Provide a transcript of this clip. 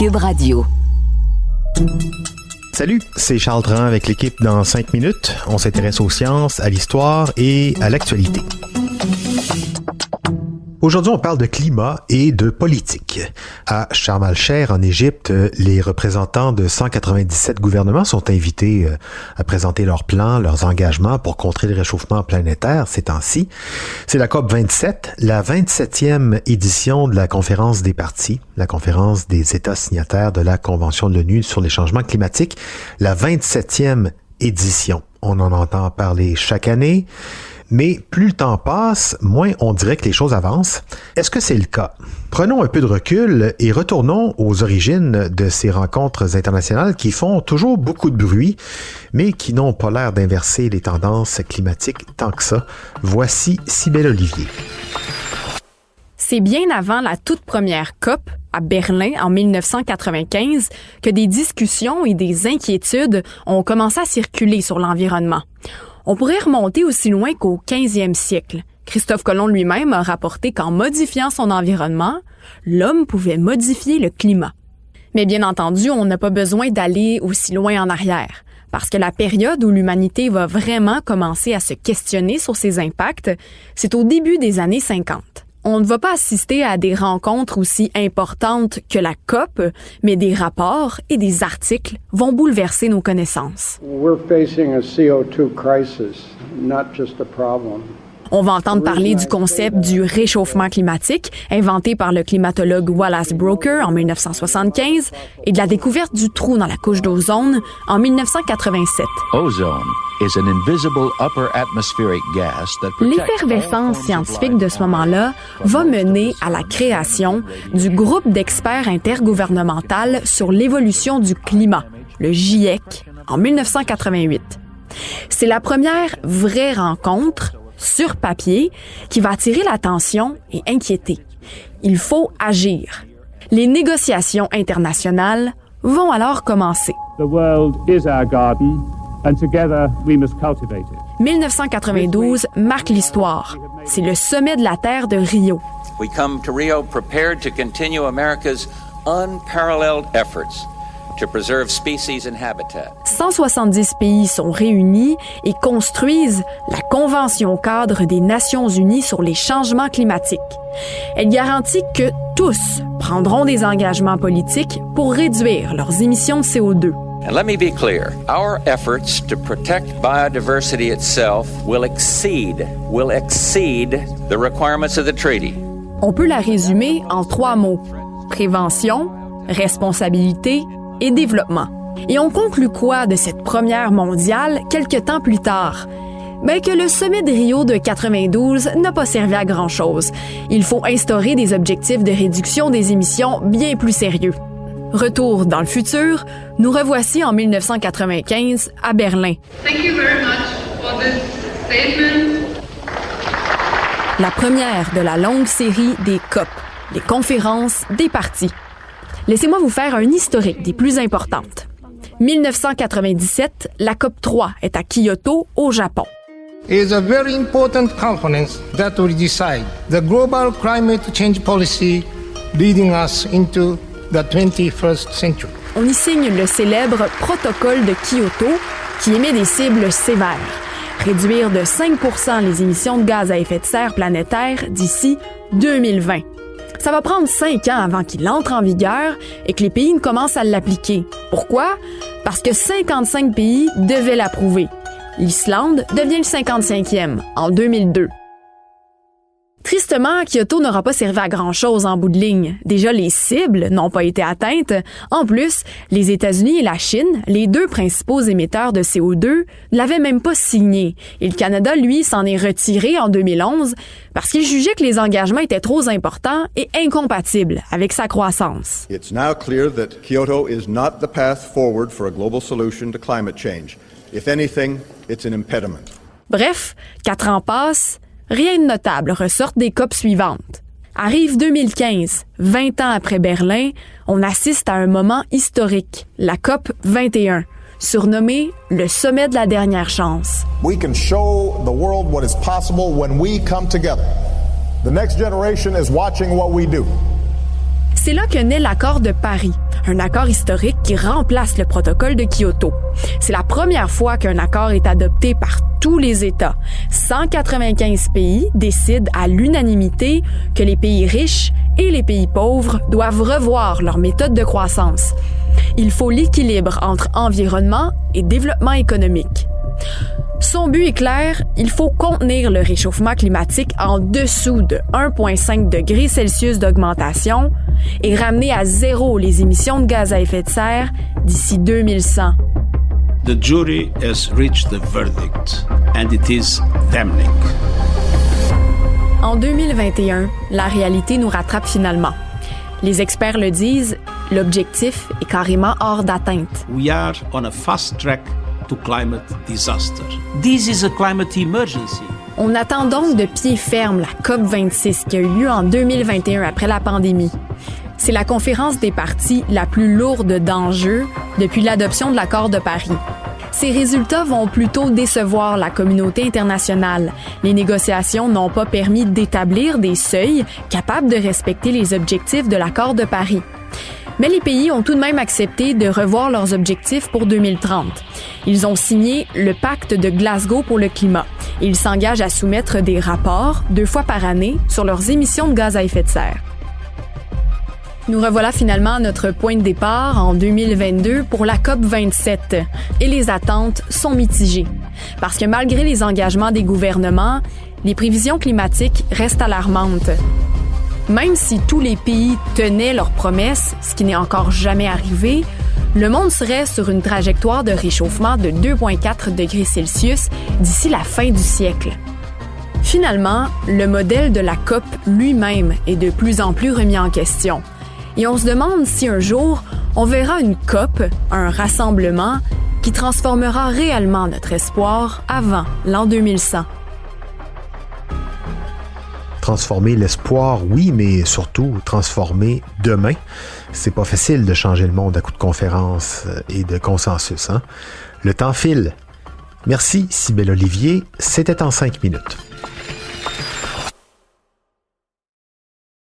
Cube Radio. Salut, c'est Charles Dran avec l'équipe dans 5 minutes. On s'intéresse aux sciences, à l'histoire et à l'actualité. Aujourd'hui, on parle de climat et de politique. À Sharm el-Sheikh, en Égypte, les représentants de 197 gouvernements sont invités à présenter leurs plans, leurs engagements pour contrer le réchauffement planétaire ces temps-ci. C'est la COP27, la 27e édition de la conférence des parties, la conférence des États signataires de la Convention de l'ONU sur les changements climatiques, la 27e édition. On en entend parler chaque année. Mais plus le temps passe, moins on dirait que les choses avancent. Est-ce que c'est le cas? Prenons un peu de recul et retournons aux origines de ces rencontres internationales qui font toujours beaucoup de bruit, mais qui n'ont pas l'air d'inverser les tendances climatiques tant que ça. Voici Cybèle Olivier. C'est bien avant la toute première COP, à Berlin, en 1995, que des discussions et des inquiétudes ont commencé à circuler sur l'environnement. On pourrait remonter aussi loin qu'au 15e siècle. Christophe Colomb lui-même a rapporté qu'en modifiant son environnement, l'homme pouvait modifier le climat. Mais bien entendu, on n'a pas besoin d'aller aussi loin en arrière, parce que la période où l'humanité va vraiment commencer à se questionner sur ses impacts, c'est au début des années 50. On ne va pas assister à des rencontres aussi importantes que la COP, mais des rapports et des articles vont bouleverser nos connaissances. We're facing a CO2 crisis, not just a problem. On va entendre parler du concept du réchauffement climatique, inventé par le climatologue Wallace Broecker en 1975, et de la découverte du trou dans la couche d'ozone en 1987. L'effervescence scientifique de ce moment-là va mener à la création du groupe d'experts intergouvernemental sur l'évolution du climat, le GIEC, en 1988. C'est la première vraie rencontre sur papier, qui va attirer l'attention et inquiéter. Il faut agir. Les négociations internationales vont alors commencer. The world is our garden, and together we must cultivate it. 1992 marque l'histoire. C'est le sommet de la Terre de Rio. We come to Rio prepared to continue America's unparalleled efforts to preserve species and habitat. 170 pays sont réunis et construisent la Convention cadre des Nations unies sur les changements climatiques. Elle garantit que tous prendront des engagements politiques pour réduire leurs émissions de CO2. And let me be clear, our efforts to protect biodiversity itself will exceed the requirements of the treaty. On peut la résumer en 3 mots: prévention, responsabilité et développement. Et on conclut quoi de cette première mondiale quelques temps plus tard? Ben que le sommet de Rio de 92 n'a pas servi à grand-chose. Il faut instaurer des objectifs de réduction des émissions bien plus sérieux. Retour dans le futur, nous revoici en 1995 à Berlin. Thank you very much for this statement. La première de la longue série des COP, les conférences des parties. Laissez-moi vous faire un historique des plus importantes. 1997, la COP 3 est à Kyoto, au Japon. It is a very important conference that will decide the global climate change policy leading us into the 21st century. On y signe le célèbre protocole de Kyoto qui émet des cibles sévères. Réduire de 5% les émissions de gaz à effet de serre planétaire d'ici 2020. Ça va prendre 5 ans avant qu'il entre en vigueur et que les pays ne commencent à l'appliquer. Pourquoi? Parce que 55 pays devaient l'approuver. L'Islande devient le 55e en 2002. Tristement, Kyoto n'aura pas servi à grand-chose en bout de ligne. Déjà, les cibles n'ont pas été atteintes. En plus, les États-Unis et la Chine, les 2 principaux émetteurs de CO2, ne l'avaient même pas signé. Et le Canada, lui, s'en est retiré en 2011 parce qu'il jugeait que les engagements étaient trop importants et incompatibles avec sa croissance. It's now clear that Kyoto is not the path forward for a global solution to climate change. If anything, it's an impediment. Bref, 4 ans passent. Rien de notable ressort des COP suivantes. Arrive 2015, 20 ans après Berlin, on assiste à un moment historique, la COP 21, surnommée le sommet de la dernière chance. We can show the world what is possible when we come together. The next generation is watching what we do. C'est là que naît l'accord de Paris, un accord historique qui remplace le protocole de Kyoto. C'est la première fois qu'un accord est adopté par tous les États. 195 pays décident à l'unanimité que les pays riches et les pays pauvres doivent revoir leur méthode de croissance. Il faut l'équilibre entre environnement et développement économique. Son but est clair, il faut contenir le réchauffement climatique en dessous de 1,5 degrés Celsius d'augmentation et ramener à zéro les émissions de gaz à effet de serre d'ici 2100. The jury has reached the verdict, and it is damning. En 2021, la réalité nous rattrape finalement. Les experts le disent, l'objectif est carrément hors d'atteinte. We are on a fast track to climate disaster. This is a climate emergency. On attend donc de pied ferme la COP26 qui a eu lieu en 2021 après la pandémie. C'est la conférence des parties la plus lourde d'enjeux depuis l'adoption de l'accord de Paris. Ces résultats vont plutôt décevoir la communauté internationale. Les négociations n'ont pas permis d'établir des seuils capables de respecter les objectifs de l'accord de Paris. Mais les pays ont tout de même accepté de revoir leurs objectifs pour 2030. Ils ont signé le pacte de Glasgow pour le climat. Ils s'engagent à soumettre des rapports 2 fois par année sur leurs émissions de gaz à effet de serre. Nous revoilà finalement à notre point de départ en 2022 pour la COP27. Et les attentes sont mitigées. Parce que malgré les engagements des gouvernements, les prévisions climatiques restent alarmantes. Même si tous les pays tenaient leurs promesses, ce qui n'est encore jamais arrivé, le monde serait sur une trajectoire de réchauffement de 2,4 degrés Celsius d'ici la fin du siècle. Finalement, le modèle de la COP lui-même est de plus en plus remis en question. Et on se demande si un jour, on verra une COP, un rassemblement, qui transformera réellement notre espoir avant l'an 2100. Transformer l'espoir, oui, mais surtout transformer demain. C'est pas facile de changer le monde à coup de conférences et de consensus, hein? Le temps file. Merci, Cybèle Olivier. C'était en 5 minutes.